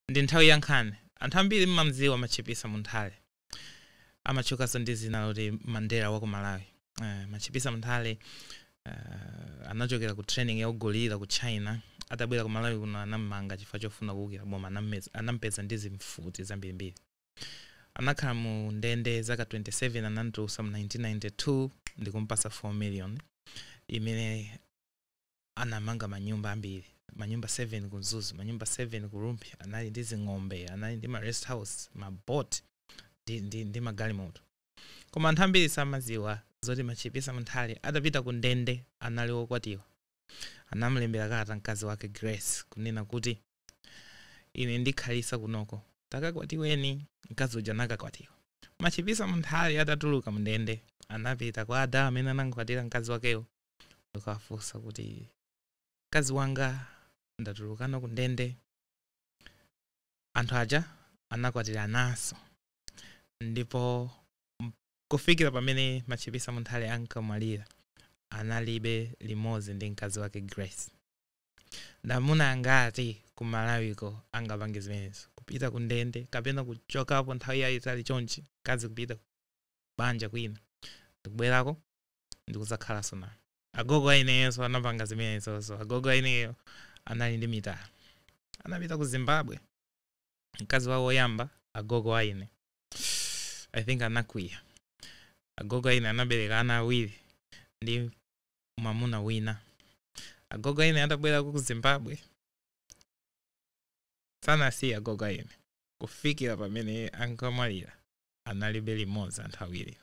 ndi nthawi yankhani anthu ambiri mmamdziwa amachipisa munthale amachokanso ndi zina loti Mandela wa ku Malawi machipisa munthale anachokera ku training ya ugolira ku China atabwera ku Malawi kuno anammanga chifukwa chofuna kuwukira boma anampeza ndi zimfuti zambirimbiri anakhala mu ndende zaka 27 anatuluka mu 1992 ndikumpasa 4 million imene anamanga manyumba ambiri manyumba 7 ku Zuzu manyumba 7 ku Rumpi anali ndi zing'ombe anali ndi ma rest house ma boat ndi magalimoto koma anthu ambiri samaziwa zoti machipisa munthale adapita ku ndende anali wokwatiwa anamlembera kalata mkazi wake Grace kunena kuti ine ndikhalisa kunoko takakwatiweni mkazi uja nakakwatiwa machipisa munthale atatuluka mu ndende anapita kwa ada amene anamkwatira mkazi wakeyo akafunsa kuti mkazi wanga ndatulukana ku ndende anthu aja anakwatira naso ndipo kufikira pamene machipisa munthale ankamwalira analibe limodzi ndi mkazi wake Grace ndamuna angati ku Malawiko angapange zimenezo kupita ku ndende kapena kuchokapo nthawi yayitali chonchi mkazi kupita banja kwina ndikubwerako ndikuzakhalaso naye agogo aineyo anapanga zimenezo agogo aineyo anali ndi mitala anapita ku Zimbabwe mkazi wawo woyamba agogo aine I think anakwiya agogo aine anabereka ana awiri ndi mwamuna wina agogo aine atabwera ku Zimbabwe sanasiya agogo aine kufikira pamene ankamwalira analibe limodzi anthu awiri